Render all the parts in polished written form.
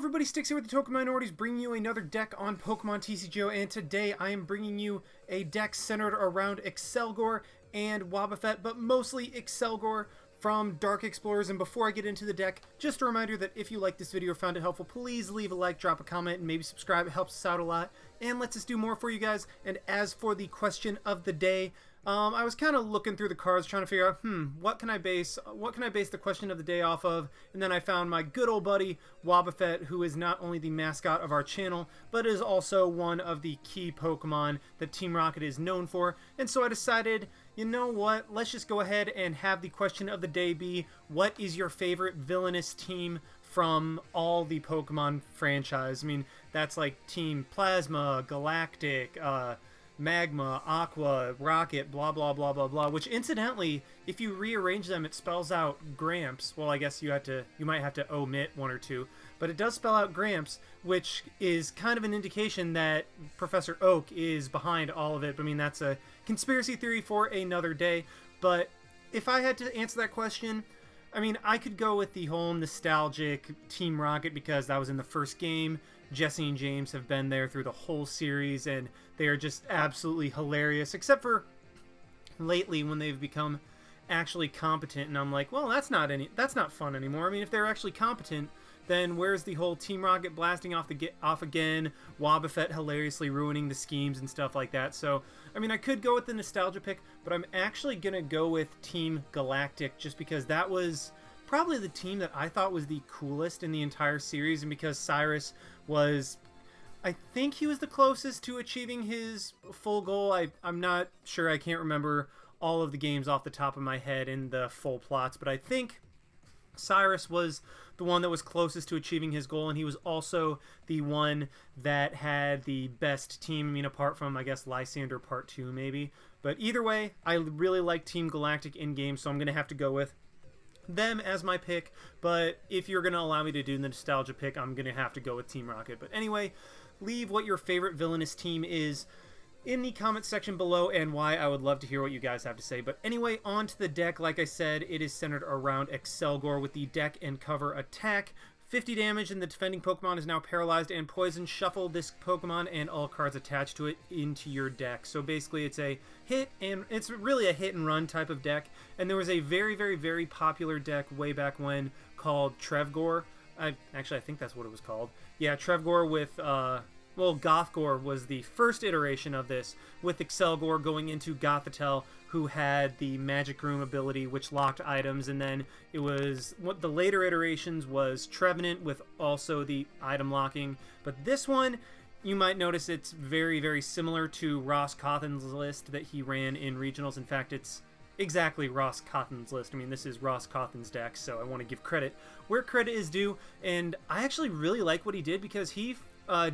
everybody, Sticks here with the Token Minorities, bringing you another deck on Pokemon TCGO, and today I am bringing you a deck centered around Accelgor and Wobbuffet, but mostly Accelgor from Dark Explorers. And before I get into the deck, just a reminder that if you like this video or found it helpful, please leave a like, drop a comment, and maybe subscribe. It helps us out a lot and lets us do more for you guys. And as for the question of the day, I was kind of looking through the cards trying to figure out, what can I base the question of the day off of? And then I found my good old buddy Wobbuffet, who is not only the mascot of our channel, but is also one of the key Pokemon that Team Rocket is known for. And so I decided, you know what, let's just go ahead and have the question of the day be, what is your favorite villainous team from all the Pokemon franchise? I mean, that's like Team Plasma, Galactic, Magma, Aqua, Rocket, blah blah blah blah blah, which incidentally, if you rearrange them, it spells out Gramps. Well, I guess you might have to omit one or two, but it does spell out Gramps, which is kind of an indication that Professor Oak is behind all of it. I mean, that's a conspiracy theory for another day, but if I had to answer that question, I mean, I could go with the whole nostalgic Team Rocket because that was in the first game. Jesse and James have been there through the whole series, and they are just absolutely hilarious, except for lately when they've become actually competent, and I'm like, well, that's not fun anymore. I mean, if they're actually competent, then where's the whole Team Rocket blasting off again, Wobbuffet hilariously ruining the schemes and stuff like that? So, I mean, I could go with the nostalgia pick, but I'm actually gonna go with Team Galactic just because that was probably the team that I thought was the coolest in the entire series, and because Cyrus was, I think he was the closest to achieving his full goal. I'm not sure, I can't remember all of the games off the top of my head in the full plots, but I think Cyrus was the one that was closest to achieving his goal, and he was also the one that had the best team. I mean, apart from, I guess, Lysander Part 2 maybe. But either way, I really like Team Galactic in-game, so I'm going to have to go with them as my pick. But if you're going to allow me to do the nostalgia pick, I'm going to have to go with Team Rocket. But anyway, leave what your favorite villainous team is in the comment section below and why. I would love to hear what you guys have to say. But anyway, on to the deck. Like I said, it is centered around Accelgor with the deck and cover attack. 50 damage, and the defending Pokemon is now paralyzed and poisoned. Shuffle this Pokemon and all cards attached to it into your deck. So basically it's a hit, and it's really a hit and run type of deck. And there was a very, very, very popular deck way back when called Trevgor. Actually, I think that's what it was called. Yeah, Trevgor with, well, Gothgor was the first iteration of this, with Accelgor going into Gothitelle, who had the Magic Room ability, which locked items, and then it was, what the later iterations was Trevenant with also the item locking. But this one, you might notice it's very, very similar to Ross Cawthon's list that he ran in Regionals. In fact, it's exactly Ross Cawthon's list. I mean, this is Ross Cawthon's deck, so I want to give credit where credit is due, and I actually really like what he did because he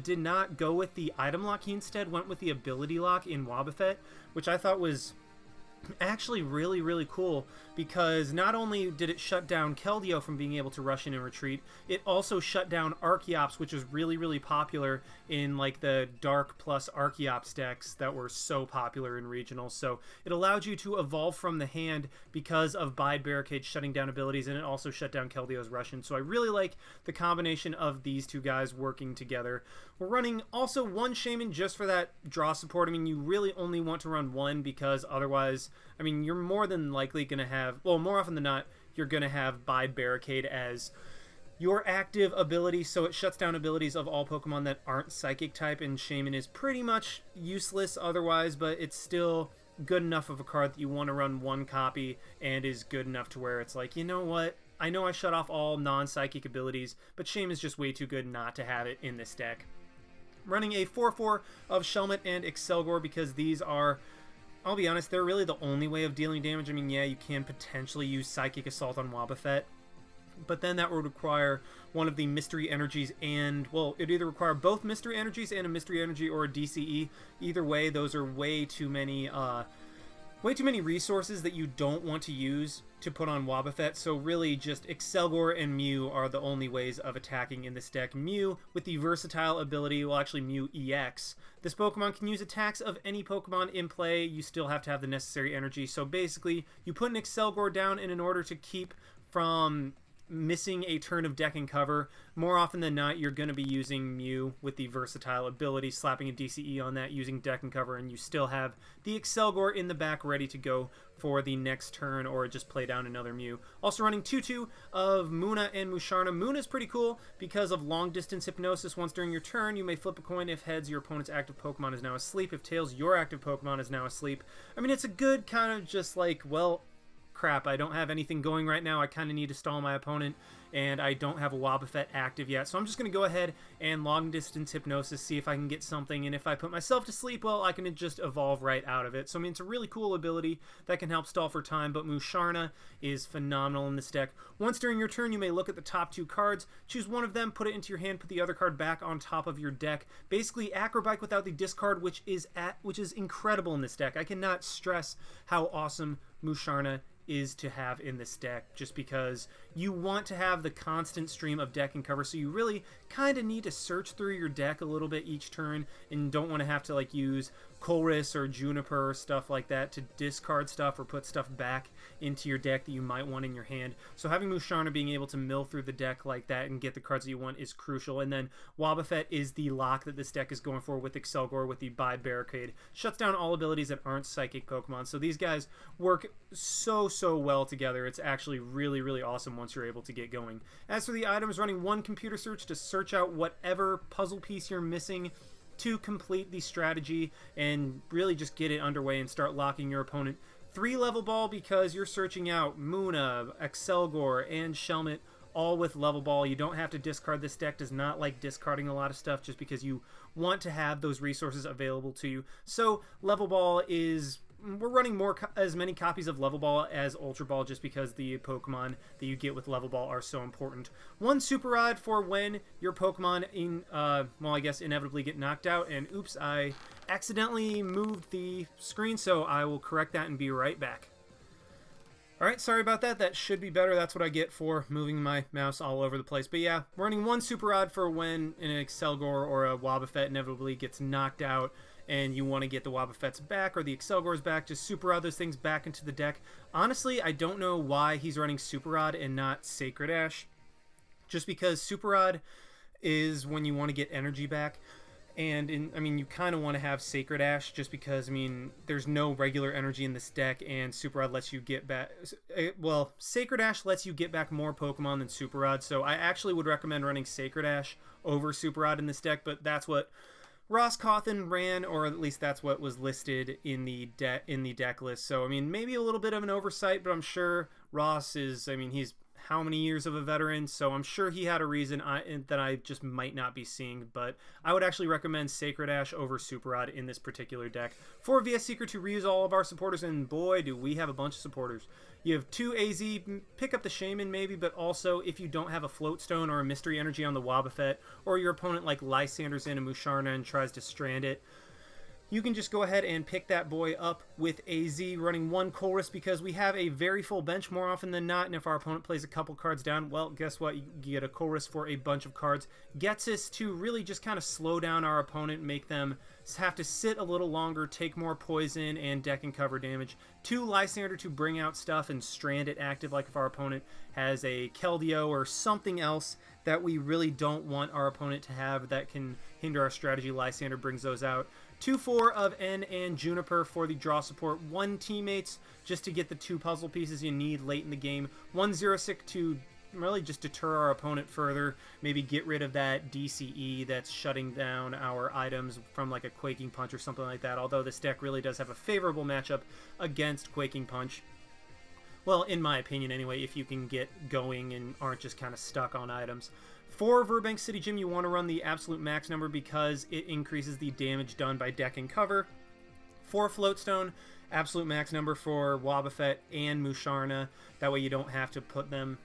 did not go with the item lock. He instead went with the ability lock in Wobbuffet, which I thought was actually really, really cool, because not only did it shut down Keldeo from being able to rush in and retreat, it also shut down Archeops, which was really, really popular in like the Dark plus Archeops decks that were so popular in regionals. So it allowed you to evolve from the hand because of Bide Barricade shutting down abilities, and it also shut down Keldeo's Russian. So I really like the combination of these two guys working together. We're running also one Shaman just for that draw support. I mean, you really only want to run one because otherwise, I mean, you're more than likely going to have, well, more often than not, you're going to have Bide Barricade as your active ability, so it shuts down abilities of all Pokemon that aren't Psychic type, and Shaman is pretty much useless otherwise, but it's still good enough of a card that you want to run one copy, and is good enough to where it's like, you know what, I know I shut off all non-Psychic abilities, but Shaman is just way too good not to have it in this deck. Running a 4-4 of Shelmet and Accelgor because these are, I'll be honest, they're really the only way of dealing damage. I mean, yeah, you can potentially use Psychic Assault on Wobbuffet, but then that would require one of the Mystery Energies, and, well, it'd either require both Mystery Energies and a Mystery Energy or a DCE. Either way, those are way too many resources that you don't want to use to put on Wobbuffet, so really just Accelgor and Mew are the only ways of attacking in this deck. Mew, with the versatile ability, well, actually Mew EX, this Pokemon can use attacks of any Pokemon in play. You still have to have the necessary energy, so basically you put an Accelgor down, and in order to keep from missing a turn of deck and cover, more often than not, you're going to be using Mew with the versatile ability, slapping a DCE on that, using deck and cover, and you still have the Accelgor in the back ready to go for the next turn, or just play down another Mew. Also running 2-2 of Munna and Musharna. Munna is pretty cool because of long distance hypnosis. Once during your turn, you may flip a coin. If heads, your opponent's active Pokemon is now asleep. If tails, your active Pokemon is now asleep. I mean, it's a good kind of just like, well, crap, I don't have anything going right now. I kind of need to stall my opponent, and I don't have a Wobbuffet active yet. So I'm just going to go ahead and long distance hypnosis, see if I can get something, and if I put myself to sleep, well, I can just evolve right out of it. So I mean, it's a really cool ability that can help stall for time, but Musharna is phenomenal in this deck. Once during your turn, you may look at the top 2 cards, choose one of them, put it into your hand, put the other card back on top of your deck. Basically, Acrobike without the discard, which is incredible in this deck. I cannot stress how awesome Musharna is to have in this deck, just because you want to have the constant stream of deck and cover, so you really kind of need to search through your deck a little bit each turn, and don't want to have to like use Colress or Juniper or stuff like that to discard stuff or put stuff back into your deck that you might want in your hand. So having Musharna being able to mill through the deck like that and get the cards that you want is crucial. And then Wobbuffet is the lock that this deck is going for with Accelgor with the Bide Barricade. Shuts down all abilities that aren't psychic Pokemon. So these guys work so well together. It's actually really awesome once you're able to get going. As for the items, running 1 computer search to search out whatever puzzle piece you're missing to complete the strategy and really just get it underway and start locking your opponent. 3 level ball because you're searching out Munna, Accelgor, and Shelmet all with level ball. You don't have to discard. This deck does not like discarding a lot of stuff just because you want to have those resources available to you. So level ball is, we're running as many copies of Level Ball as Ultra Ball just because the Pokemon that you get with Level Ball are so important. 1 Super Rod for when your Pokemon well, I guess inevitably get knocked out, and oops, I accidentally moved the screen, so I will correct that and be right back. Alright, sorry about that. That should be better. That's what I get for moving my mouse all over the place. But yeah, running 1 Super Rod for when an Accelgor or a Wobbuffet inevitably gets knocked out and you want to get the Wobbuffets back or the Accelgors back, just Super Rod those things back into the deck. Honestly, I don't know why he's running Super Rod and not Sacred Ash. Just because Super Rod is when you want to get energy back. And I mean, you kind of want to have Sacred Ash just because, I mean, there's no regular energy in this deck, and Super Rod lets you get back, well, Sacred Ash lets you get back more Pokemon than Super Rod, so I actually would recommend running Sacred Ash over Super Rod in this deck, but that's what Ross Cawthon ran, or at least that's what was listed in the deck list. So I mean, maybe a little bit of an oversight, but I'm sure Ross is, I mean, he's how many years of a veteran, so I'm sure he had a reason that I just might not be seeing, but I would actually recommend Sacred Ash over Super Rod in this particular deck. 4 VS Seeker to reuse all of our supporters, and boy, do we have a bunch of supporters. You have 2 AZ, pick up the Shaman maybe, but also if you don't have a Floatstone or a Mystery Energy on the Wobbuffet, or your opponent like Lysander's in a Musharna and tries to strand it, you can just go ahead and pick that boy up with AZ, running 1 Colress because we have a very full bench more often than not, and if our opponent plays a couple cards down, well, guess what? You get a Colress for a bunch of cards. Gets us to really just kind of slow down our opponent, make them have to sit a little longer, take more poison and deck and cover damage. 2 Lysander to bring out stuff and strand it active, like if our opponent has a Keldeo or something else that we really don't want our opponent to have that can hinder our strategy. Lysander brings those out. 2-4 of N and Juniper for the draw support. 1 Teammates just to get the 2 puzzle pieces you need late in the game. 1 Xerosic to really just deter our opponent further. Maybe get rid of that DCE that's shutting down our items from like a Quaking Punch or something like that. Although this deck really does have a favorable matchup against Quaking Punch. Well, in my opinion anyway, if you can get going and aren't just kind of stuck on items. 4 Verbank City Gym, you want to run the absolute max number because it increases the damage done by deck and cover. 4 Floatstone, absolute max number for Wobbuffet and Musharna. That way you don't have to put them...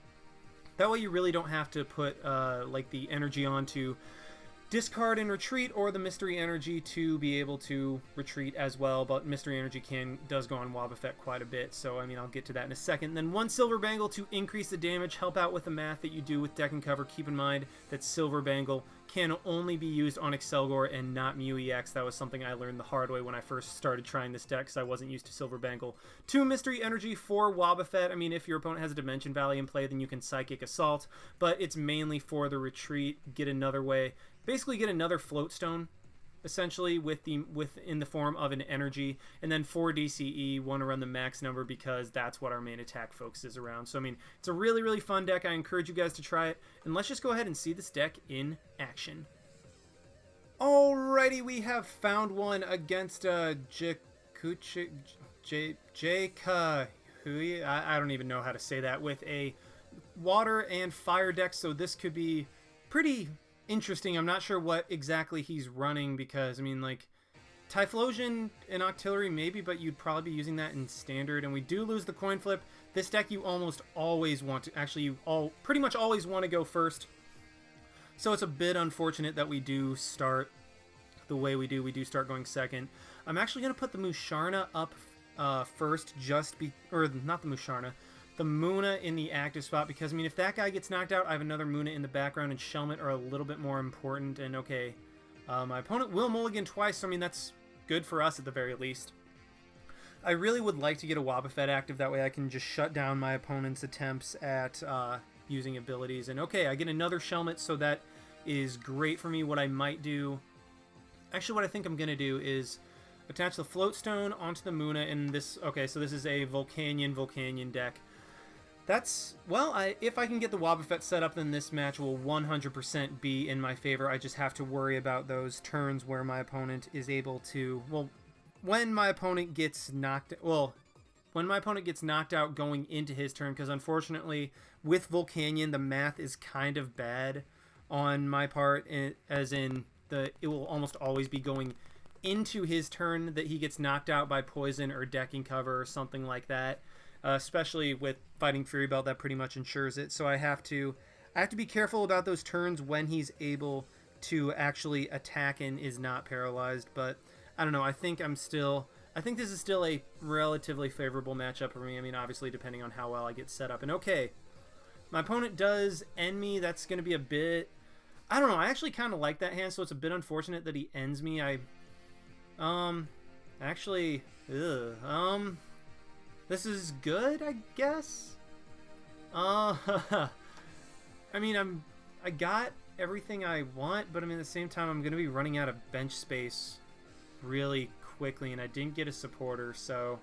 That way you really don't have to put like the energy on to discard and retreat, or the Mystery Energy to be able to retreat as well, but Mystery Energy does go on Wobbuffet quite a bit, so I mean, I'll get to that in a second. Then 1 Silver Bangle to increase the damage, help out with the math that you do with deck and cover. Keep in mind that Silver Bangle can only be used on Accelgor and not Mew EX. That was something I learned the hard way when I first started trying this deck because I wasn't used to Silver Bangle. 2 Mystery Energy for Wobbuffet. I mean, if your opponent has a Dimension Valley in play, then you can Psychic Assault, but it's mainly for the retreat, get another way. Basically get another Float Stone, essentially, in the form of an energy, and then for DCE, want to run the max number because that's what our main attack focuses around. So I mean, it's a really, really fun deck. I encourage you guys to try it, and let's just go ahead and see this deck in action. Alrighty, we have found one against Jaka Hui. I don't even know how to say that, with a water and fire deck, so this could be pretty interesting. I'm not sure what exactly he's running because, I mean, like, Typhlosion and Octillery maybe, but you'd probably be using that in Standard, and we do lose the coin flip. This deck you almost always want to, actually you pretty much always want to go first, so it's a bit unfortunate that we do start the way we do. We do start going second. I'm actually going to put the Musharna up first, or not the Musharna, the Muna in the active spot, because, I mean, if that guy gets knocked out, I have another Muna in the background, and Shelmet are a little bit more important, and okay, my opponent will mulligan twice, so I mean, that's good for us at the very least. I really would like to get a Wobbuffet active, that way I can just shut down my opponent's attempts at using abilities, and okay, I get another Shelmet, so that is great for me. What I might do, actually what I think I'm going to do is attach the Float Stone onto the Muna, and this, okay, so this is a Volcanion deck. That's, well, if I can get the Wobbuffet set up, then this match will 100% be in my favor. I just have to worry about those turns where my opponent is able to, well, when my opponent gets knocked out going into his turn, because unfortunately with Volcanion the math is kind of bad on my part, as in it will almost always be going into his turn that he gets knocked out by poison or decking cover or something like that. Especially with fighting Fury Belt, that pretty much ensures it. So I have to be careful about those turns when he's able to actually attack and is not paralyzed. But I don't know. I think this is still a relatively favorable matchup for me. I mean, obviously depending on how well I get set up. And okay, my opponent does end me. That's going to be a bit, I don't know. I actually kind of like that hand, so it's a bit unfortunate that he ends me. This is good, I guess. I mean, I got everything I want, but I mean, at the same time, I'm going to be running out of bench space really quickly, and I didn't get a supporter, so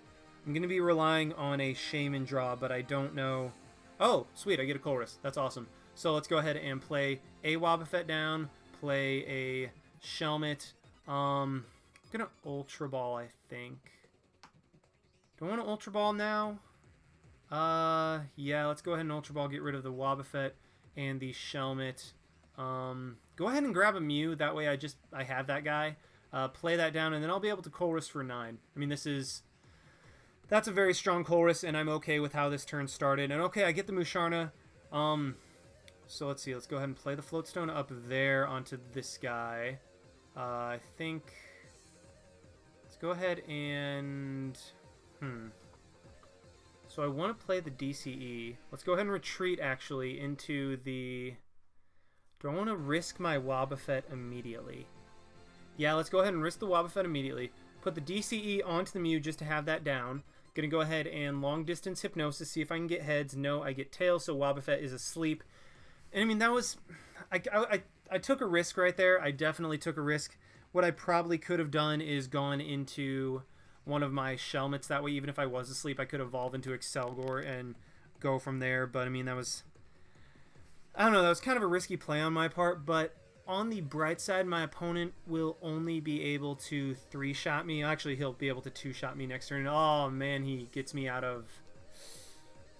I'm going to be relying on a Shaman draw, but I don't know. Oh, sweet, I get a Colress. That's awesome. So let's go ahead and play a Wobbuffet down, play a Shelmet. I'm going to Ultra Ball, I think. Do I want to Ultra Ball now? Yeah, let's go ahead and Ultra Ball, get rid of the Wobbuffet and the Shelmet. Go ahead and grab a Mew, that way I have that guy. Play that down, and then I'll be able to Colress for 9. I mean, that's a very strong Colress, and I'm okay with how this turn started. And okay, I get the Musharna. So let's see, let's go ahead and play the Float Stone up there onto this guy. I think, let's go ahead and, so I want to play the DCE. Let's go ahead and retreat, actually, into the... Do I want to risk my Wobbuffet immediately? Yeah, let's go ahead and risk the Wobbuffet immediately. Put the DCE onto the Mew just to have that down. Gonna go ahead and long distance Hypnosis, see if I can get heads. No, I get tails, so Wobbuffet is asleep. And I mean, that was... I took a risk right there. I definitely took a risk. What I probably could have done is gone into one of my Shelmets. That way, even if I was asleep, I could evolve into Accelgor and go from there. But I mean, that was... I don't know, that was kind of a risky play on my part, but on the bright side, my opponent will only be able to 3-shot me. Actually, he'll be able to 2-shot me next turn. Oh, man, he gets me out of...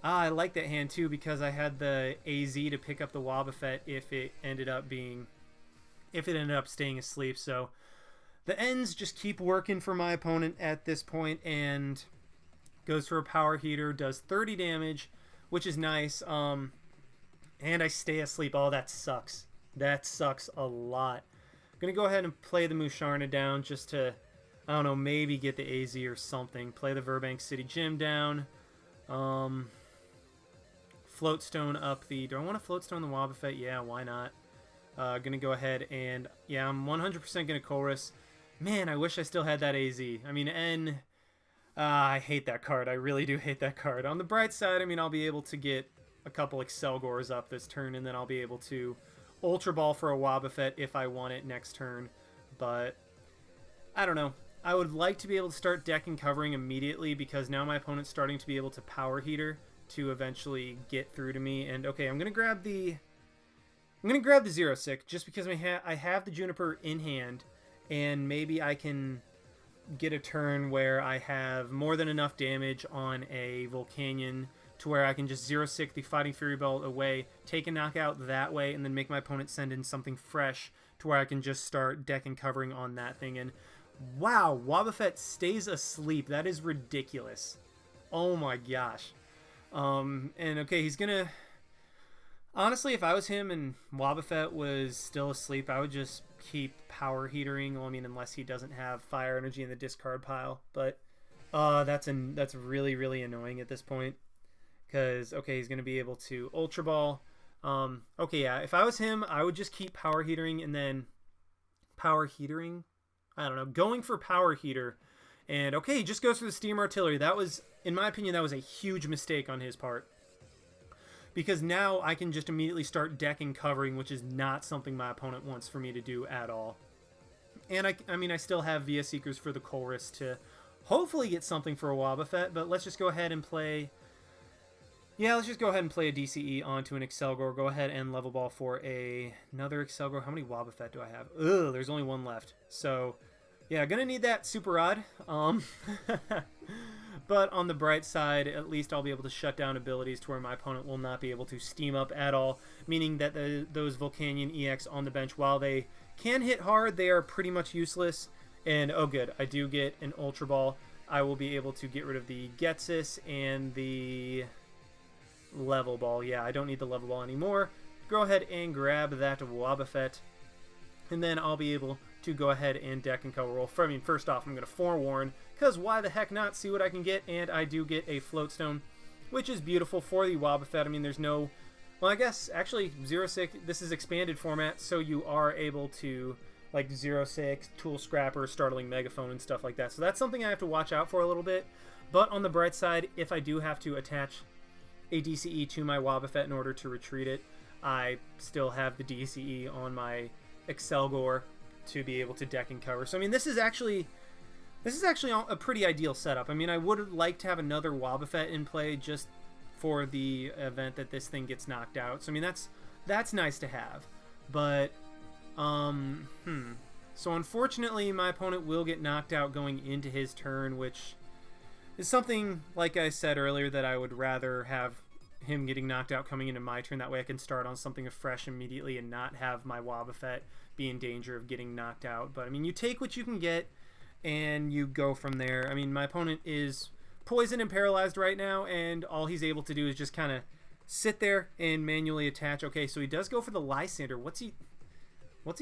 I like that hand, too, because I had the AZ to pick up the Wobbuffet if it ended up staying asleep. So the ends just keep working for my opponent at this point, and goes for a Power Heater, does 30 damage, which is nice. And I stay asleep. Oh, that sucks. That sucks a lot. I'm going to go ahead and play the Musharna down just to, I don't know, maybe get the AZ or something. Play the Verbank City Gym down. Float Stone up the... Do I want to Float Stone the Wobbuffet? Yeah, why not? Gonna go ahead and, yeah, I'm 100% gonna Chorus. Man, I wish I still had that AZ. I mean, N... I hate that card. I really do hate that card. On the bright side, I mean, I'll be able to get a couple Accelgors up this turn, and then I'll be able to Ultra Ball for a Wobbuffet if I want it next turn. But, I don't know. I would like to be able to start decking covering immediately, because now my opponent's starting to be able to Power Heater to eventually get through to me. And, okay, I'm going to grab the 0-6, just because I have the Juniper in hand, and maybe I can get a turn where I have more than enough damage on a Volcanion to where I can just 0-6 the Fighting Fury Belt away, take a knockout that way, and then make my opponent send in something fresh to where I can just start decking covering on that thing. And wow, Wobbuffet stays asleep. That is ridiculous. Oh my gosh. And okay, he's gonna... Honestly, if I was him and Wobbuffet was still asleep, I would just keep Power Heatering. Well, I mean, unless he doesn't have Fire Energy in the discard pile. But that's really, really annoying at this point. Because, okay, he's going to be able to Ultra Ball. Okay, yeah, if I was him, I would just keep Power Heatering and then Power Heatering? I don't know, going for Power Heater. And, okay, he just goes for the Steam Artillery. That was, in my opinion, that was a huge mistake on his part. Because now I can just immediately start decking covering, which is not something my opponent wants for me to do at all. And I mean, I still have Via Seekers for the Chorus to hopefully get something for a Wobbuffet, but let's just go ahead and play... Yeah, let's just go ahead and play a DCE onto an Accelgor. Go ahead and level ball for another Accelgor. How many Wobbuffet do I have? Ugh, there's only one left. So, yeah, gonna need that Super Odd. But on the bright side, at least I'll be able to shut down abilities to where my opponent will not be able to steam up at all, meaning that those Volcanion EX on the bench, while they can hit hard, they are pretty much useless. And, oh good, I do get an Ultra Ball. I will be able to get rid of the Getsis and the Level Ball. Yeah, I don't need the Level Ball anymore. Go ahead and grab that Wobbuffet, and then I'll be able to go ahead and deck and cover roll. I mean, first off, I'm going to forewarn, because why the heck not, see what I can get, and I do get a Floatstone, which is beautiful for the Wobbuffet. I mean, there's no... Well, I guess, actually, 0-6, this is expanded format, so you are able to, like, 0-6, Tool Scrapper, Startling Megaphone, and stuff like that. So that's something I have to watch out for a little bit. But on the bright side, if I do have to attach a DCE to my Wobbuffet in order to retreat it, I still have the DCE on my Accelgor to be able to deck and cover. So, I mean, this is actually a pretty ideal setup. I mean, I would like to have another Wobbuffet in play just for the event that this thing gets knocked out. So, I mean, that's nice to have. But, so unfortunately, my opponent will get knocked out going into his turn, which is something, like I said earlier, that I would rather have him getting knocked out coming into my turn. That way I can start on something fresh immediately and not have my Wobbuffet be in danger of getting knocked out. But, I mean, you take what you can get, and you go from there. I mean, my opponent is poisoned and paralyzed right now, and all he's able to do is just kind of sit there and manually attach. Okay, so he does go for the Lysander. What's he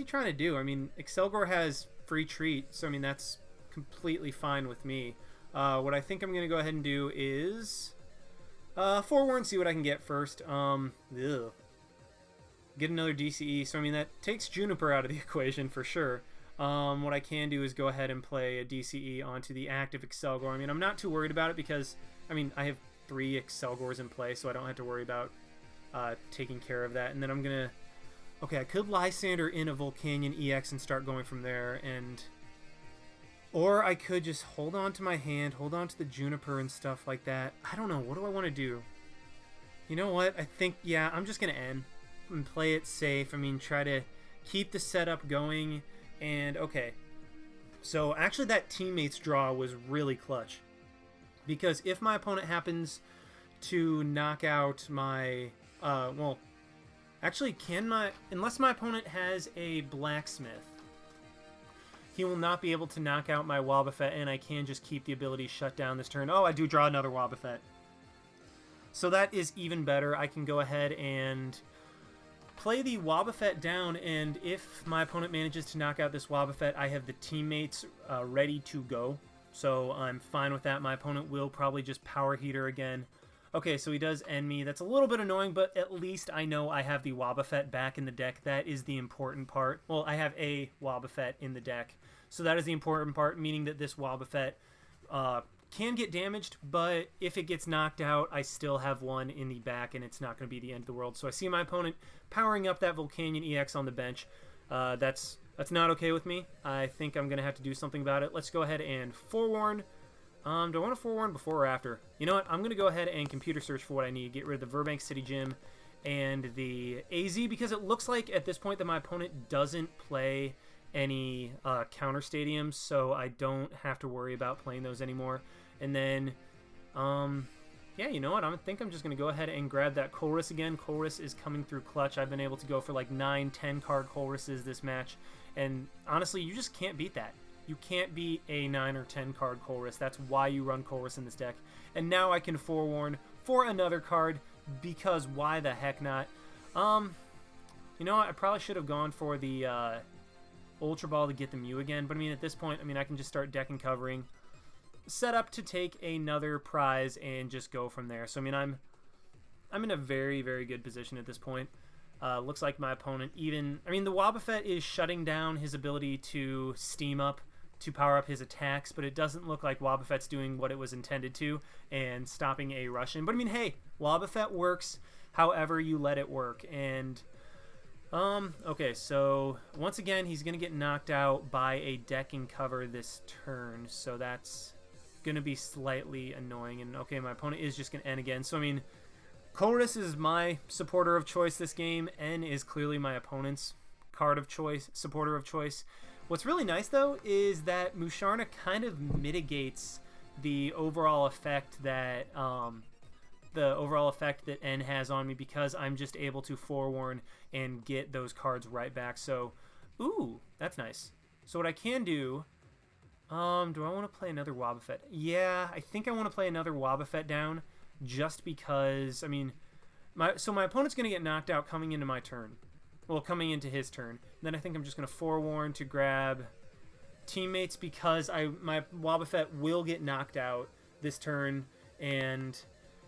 trying to do? I mean, Accelgor has free treat, so I mean, that's completely fine with me. What I think I'm going to go ahead and do is forewarn, see what I can get first. Get another DCE. So, I mean, that takes Juniper out of the equation for sure. What I can do is go ahead and play a DCE onto the active Accelgor. I mean, I'm not too worried about it because, I mean, I have 3 Accelgors in play, so I don't have to worry about taking care of that. And then I'm going to... Okay, I could Lysander in a Volcanion EX and start going from there, and... Or I could just hold on to my hand, hold on to the Juniper and stuff like that. I don't know. What do I want to do? You know what? I think, yeah, I'm just going to end and play it safe. I mean, try to keep the setup going. And, okay. So, actually, that teammates draw was really clutch. Because if my opponent happens to knock out my... well, actually, unless my opponent has a Blacksmith, he will not be able to knock out my Wobbuffet, and I can just keep the ability shut down this turn. Oh, I do draw another Wobbuffet. So that is even better. I can go ahead and play the Wobbuffet down, and if my opponent manages to knock out this Wobbuffet, I have the teammates ready to go. So I'm fine with that. My opponent will probably just Power Heater again. Okay, so he does end me. That's a little bit annoying, but at least I know I have the Wobbuffet back in the deck. That is the important part. Well, I have a Wobbuffet in the deck, so that is the important part, meaning that this Wobbuffet can get damaged, but if it gets knocked out, I still have one in the back, and it's not going to be the end of the world. So I see my opponent powering up that Volcanion EX on the bench. That's not okay with me. I think I'm going to have to do something about it. Let's go ahead and forewarn. Do I want to forewarn before or after? You know what? I'm going to go ahead and computer search for what I need. Get rid of the Verbank City Gym and the AZ, because it looks like at this point that my opponent doesn't play any counter stadiums, so I don't have to worry about playing those anymore. And then, yeah, you know what? I think I'm just going to go ahead and grab that Colress again. Colress is coming through clutch. I've been able to go for like 9, 10 card Colresses this match, and honestly, you just can't beat that. You can't beat a 9 or 10 card Colress. That's why you run Colress in this deck. And now I can forewarn for another card, because why the heck not? You know what? I probably should have gone for the Ultra Ball to get the Mew again. But I mean, at this point, I mean, I can just start deck and covering, set up to take another prize, and just go from there. So I mean, I'm in a very, very good position at this point. Looks like my opponent even... I mean, the Wobbuffet is shutting down his ability to steam up, to power up his attacks, but it doesn't look like Wobbuffet's doing what it was intended to and stopping a Russian. But I mean, hey, Wobbuffet works however you let it work. And, okay, so once again, he's going to get knocked out by a deck and cover this turn, so that's going to be slightly annoying. And, okay, my opponent is just going to end again. So, I mean... Colress is my supporter of choice this game. N is clearly my opponent's card of choice, supporter of choice. What's really nice, though, is that Musharna kind of mitigates the overall effect that N has on me, because I'm just able to forewarn and get those cards right back. So, ooh, that's nice. So what I can do, do I want to play another Wobbuffet? Yeah, I think I want to play another Wobbuffet down. Just because, I mean, my opponent's going to get knocked out coming into my turn. Well, coming into his turn. And then I think I'm just going to forewarn to grab teammates, because my Wobbuffet will get knocked out this turn. And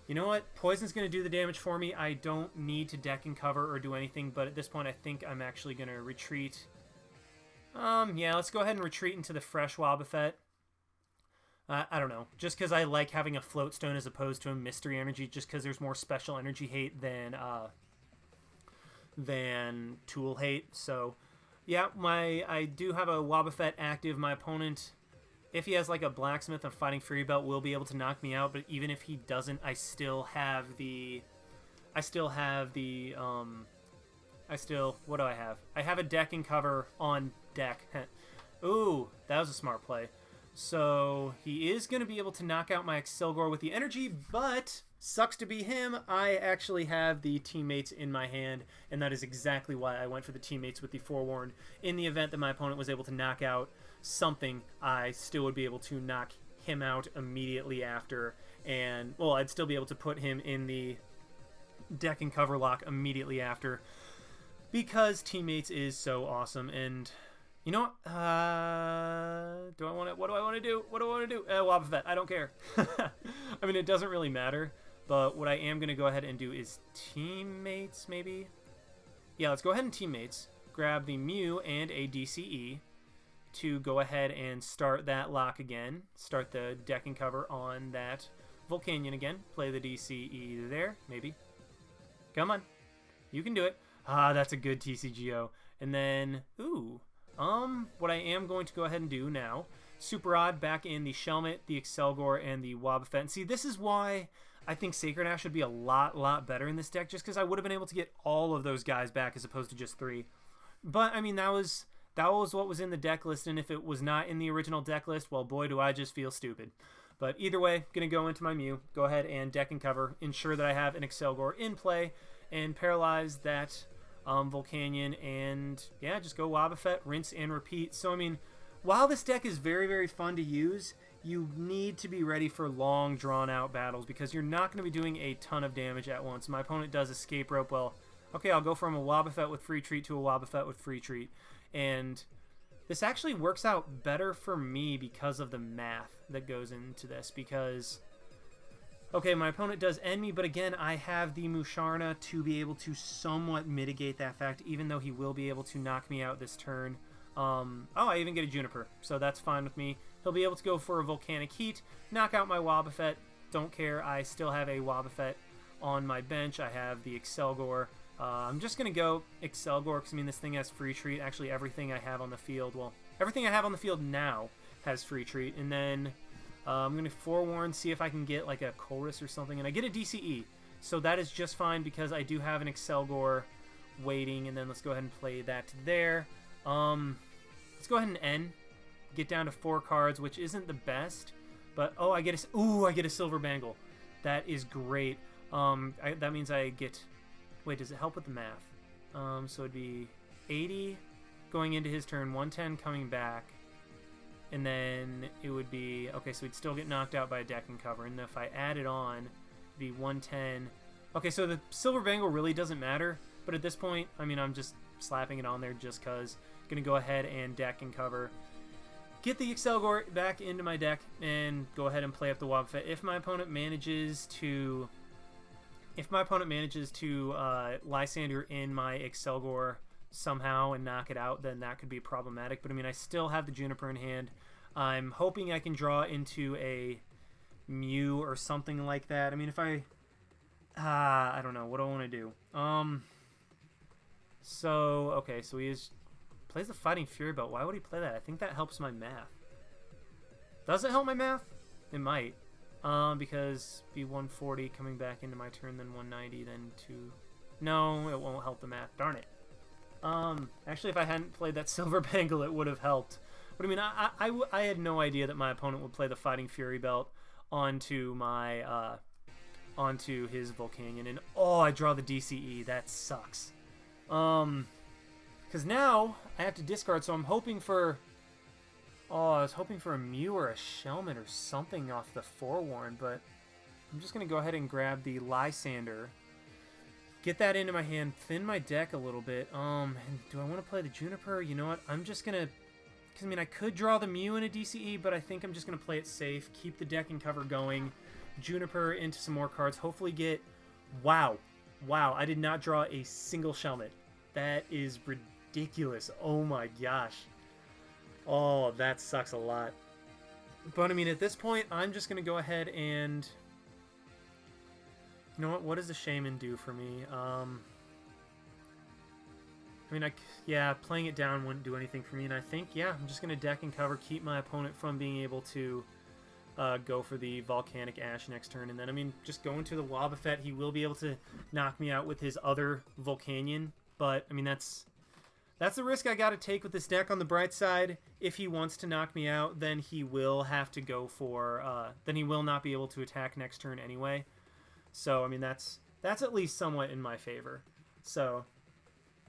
you know what? Poison's going to do the damage for me. I don't need to deck and cover or do anything, but at this point I think I'm actually going to retreat. Yeah, let's go ahead and retreat into the fresh Wobbuffet. I don't know, just because I like having a Float Stone as opposed to a Mystery Energy, just because there's more Special Energy hate than Tool hate. So, yeah, I do have a Wobbuffet active. My opponent, if he has like a Blacksmith and Fighting Fury Belt, will be able to knock me out. But even if he doesn't, I still have what do I have? I have a deck and cover on deck. Ooh, that was a smart play. So he is going to be able to knock out my Accelgor with the energy, but sucks to be him. I actually have the teammates in my hand, and that is exactly why I went for the teammates with the forewarn. In the event that my opponent was able to knock out something, I still would be able to knock him out immediately after, and, well, I'd still be able to put him in the deck and cover lock immediately after, because teammates is so awesome. And you know what? What do I want to do? Wobbuffet. I don't care. I mean, it doesn't really matter. But what I am going to go ahead and do is teammates, maybe? Yeah, let's go ahead and teammates. Grab the Mew and a DCE to go ahead and start that lock again. Start the deck and cover on that Volcanion again. Play the DCE there, maybe. Come on. You can do it. Ah, that's a good TCGO. And then, ooh... what I am going to go ahead and do now, Super Odd back in the Shelmet, the Accelgor, and the Wobbuffet. And see, this is why I think Sacred Ash would be a lot better in this deck, just because I would have been able to get all of those guys back as opposed to just 3. But, I mean, that was what was in the deck list, and if it was not in the original deck list, well, boy, do I just feel stupid. But either way, going to go into my Mew, go ahead and deck and cover, ensure that I have an Accelgor in play, and paralyze that Volcanion, and yeah, just go Wobbuffet, rinse and repeat. So I mean, while this deck is very, very fun to use, you need to be ready for long, drawn-out battles, because you're not going to be doing a ton of damage at once. My opponent does Escape Rope. Well, okay, I'll go from a Wobbuffet with Free Treat to a Wobbuffet with Free Treat, and this actually works out better for me because of the math that goes into this, because Okay, my opponent does end me, but again, I have the Musharna to be able to somewhat mitigate that fact, even though he will be able to knock me out this turn. Oh, I even get a Juniper, so that's fine with me. He'll be able to go for a Volcanic Heat, knock out my Wobbuffet. Don't care, I still have a Wobbuffet on my bench. I have the Accelgor. I'm just going to go Accelgor, because I mean, this thing has Free Treat. Actually, everything I have on the field, well, everything I have on the field now has Free Treat, and then I'm going to forewarn, see if I can get like a Chorus or something, and I get a DCE. So that is just fine because I do have an Accelgor waiting, and then let's go ahead and play that there. Let's go ahead and end. Get down to 4 cards, which isn't the best, but oh, I get a Silver Bangle. That is great. That means I get, wait, does it help with the math? So it'd be 80 going into his turn, 110 coming back. And then it would be, okay, so we'd still get knocked out by a deck and cover. And if I add it on, it'd be 110. Okay, so the Silver Bangle really doesn't matter. But at this point, I mean, I'm just slapping it on there just because. Going to go ahead and deck and cover. Get the Accelgor back into my deck and go ahead and play up the Wobbuffet. If my opponent manages to Lysander in my Accelgor somehow and knock it out, then that could be problematic. But I mean, I still have the Juniper in hand. I'm hoping I can draw into a Mew or something like that. I mean, if I don't know, what do I want to do? So okay, so he plays the Fighting Fury Belt. Why would he play that? I think that helps my math. Does it help my math? It might. Because be 140 coming back into my turn, then 190, then 2. No, it won't help the math. Darn it. Actually, if I hadn't played that Silver Bangle, it would have helped. But I mean, I had no idea that my opponent would play the Fighting Fury Belt onto my onto his Volcanion, and oh, I draw the DCE. That sucks. Because now I have to discard, so I'm hoping for. Oh, I was hoping for a Mew or a Shelmet or something off the Forewarn, but I'm just gonna go ahead and grab the Lysander. Get that into my hand, thin my deck a little bit. And do I want to play the Juniper? You know what? I'm just gonna, because I mean, I could draw the Mew in a DCE, but I think I'm just gonna play it safe, keep the deck and cover going, Juniper into some more cards, hopefully get. Wow, I did not draw a single Shelmet. That is ridiculous. Oh my gosh. Oh, that sucks a lot. But I mean, at this point, I'm just gonna go ahead and. You know what? What does the Shaman do for me? I mean, yeah, playing it down wouldn't do anything for me, and I think, yeah, I'm just going to deck and cover, keep my opponent from being able to go for the Volcanic Ash next turn, and then, I mean, just go into the Wobbuffet. He will be able to knock me out with his other Volcanion, but, I mean, that's the risk I got to take with this deck. On the bright side, if he wants to knock me out, then he will have to go for, then he will not be able to attack next turn anyway. So, I mean, that's at least somewhat in my favor. So,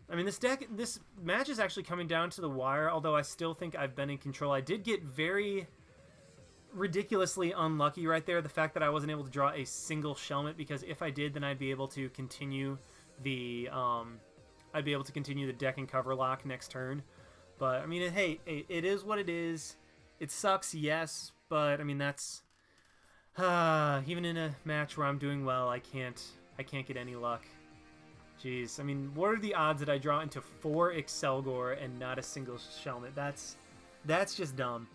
I mean, this match is actually coming down to the wire, although I still think I've been in control. I did get very ridiculously unlucky right there, the fact that I wasn't able to draw a single Shelmet, because if I did, then I'd be able to continue the, deck and cover lock next turn. But, I mean, hey, it is what it is. It sucks, yes, but, I mean, that's. Even in a match where I'm doing well, I can't get any luck. Jeez, I mean, what are the odds that I draw into 4 Accelgor and not a single Shelmet? That's just dumb.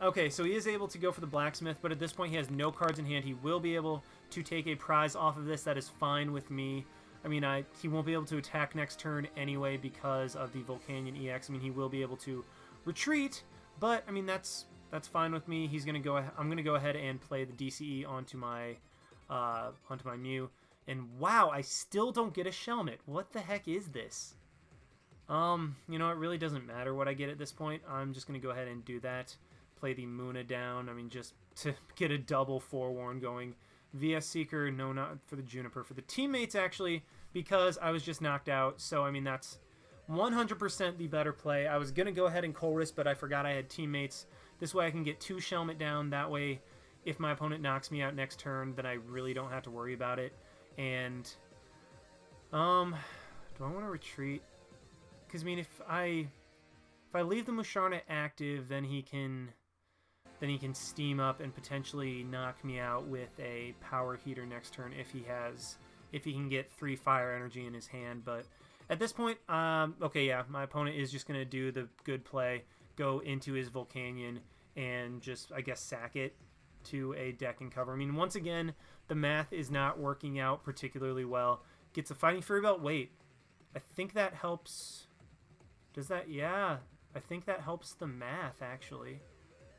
Okay, so he is able to go for the Blacksmith, but at this point he has no cards in hand. He will be able to take a prize off of this. That is fine with me. I mean, he won't be able to attack next turn anyway because of the Volcanion EX. I mean, he will be able to retreat, but I mean, that's fine with me. He's gonna go. I'm gonna go ahead and play the DCE onto my Mew. And wow, I still don't get a Shelmet. What the heck is this? You know, it really doesn't matter what I get at this point. I'm just gonna go ahead and do that. Play the Muna down. I mean, just to get a double Forewarn going. VS Seeker, no, not for the Juniper. For the teammates, actually, because I was just knocked out. So I mean, that's 100% the better play. I was gonna go ahead and Chorus, but I forgot I had teammates. This way I can get 2 Shelmet down. That way, if my opponent knocks me out next turn, then I really don't have to worry about it. And, do I want to retreat? Because, I mean, if I leave the Musharna active, then he can then he can steam up and potentially knock me out with a power heater next turn if he can get 3 fire energy in his hand. But at this point, okay, yeah, my opponent is just going to do the good play, go into his Volcanion, and just, I guess, sack it to a deck and cover. I mean, once again, the math is not working out particularly well. Gets a Fighting Fury Belt. Wait, I think that helps. Does that? Yeah, I think that helps the math, actually.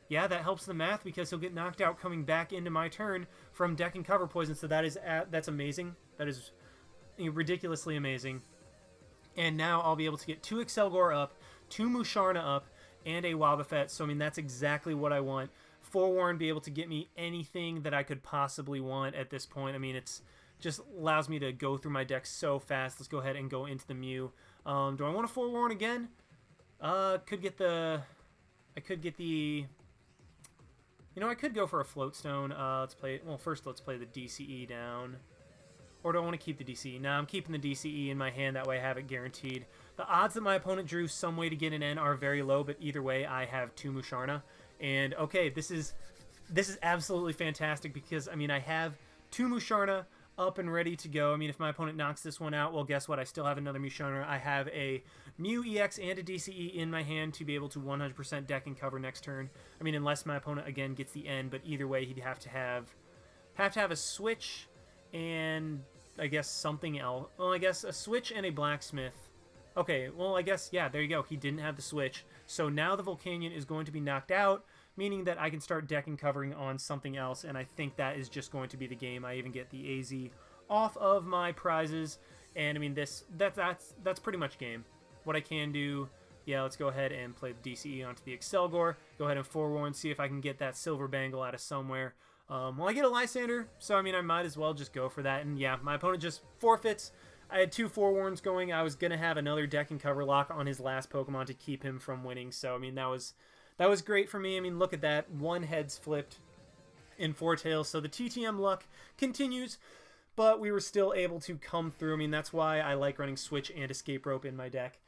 Yeah, that helps the math because he'll get knocked out coming back into my turn from deck and cover poison. So that's amazing. That is ridiculously amazing. And now I'll be able to get 2 Accelgor up, 2 Musharna up, and a Wobbuffet. So, I mean, that's exactly what I want. Forewarn, be able to get me anything that I could possibly want at this point. I mean, it's just allows me to go through my deck so fast. Let's go ahead and go into the Mew. Do I want to Forewarn again? I could get the... You know, I could go for a Floatstone. Let's play... Well, first let's play the DCE down. Or do I want to keep the DCE? No, I'm keeping the DCE in my hand. That way I have it guaranteed. The odds that my opponent drew some way to get an N are very low, but either way, I have 2 Musharna. And, okay, this is absolutely fantastic because, I mean, I have 2 Musharna up and ready to go. I mean, if my opponent knocks this one out, well, guess what? I still have another Musharna. I have a Mew EX and a DCE in my hand to be able to 100% deck and cover next turn. I mean, unless my opponent, again, gets the N, but either way, he'd have to have a switch and... I guess something else. Well, I guess a switch and a blacksmith. Okay, well, I guess, yeah, there you go. He didn't have the switch. So now the Volcanion is going to be knocked out, meaning that I can start deck and covering on something else, and I think that is just going to be the game. I even get the AZ off of my prizes, and I mean, that's pretty much game. What I can do, yeah, let's go ahead and play the DCE onto the Accelgor. Go ahead and Forewarn, see if I can get that silver bangle out of somewhere. Well, I get a Lysander, so I mean, I might as well just go for that. And yeah, my opponent just forfeits. I had 2 Forewarns going. I was going to have another deck and cover lock on his last Pokemon to keep him from winning. So, I mean, that was great for me. I mean, look at that. 1 heads flipped in 4 tails. So the TTM luck continues, but we were still able to come through. I mean, that's why I like running Switch and Escape Rope in my deck.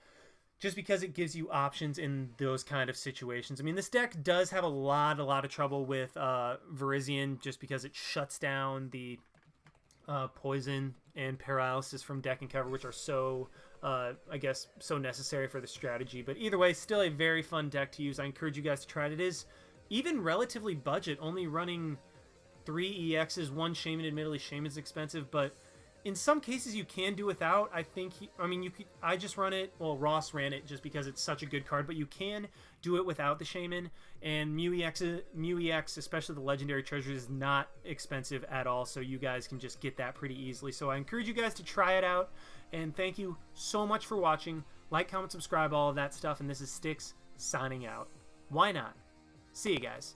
Just because it gives you options in those kind of situations. I mean, this deck does have a lot of trouble with Virizion just because it shuts down the poison and paralysis from deck and cover, which are so, I guess, so necessary for the strategy. But either way, still a very fun deck to use. I encourage you guys to try it. It is even relatively budget, only running 3 EXs, 1 Shaman. Admittedly, Shaman's expensive, but... in some cases, you can do without. I think, I just run it. Well, Ross ran it just because it's such a good card, but you can do it without the Shaman. And Mew EX, especially the Legendary Treasure, is not expensive at all, so you guys can just get that pretty easily. So I encourage you guys to try it out, and thank you so much for watching. Like, comment, subscribe, all of that stuff, and this is Styx signing out. Why not? See you guys.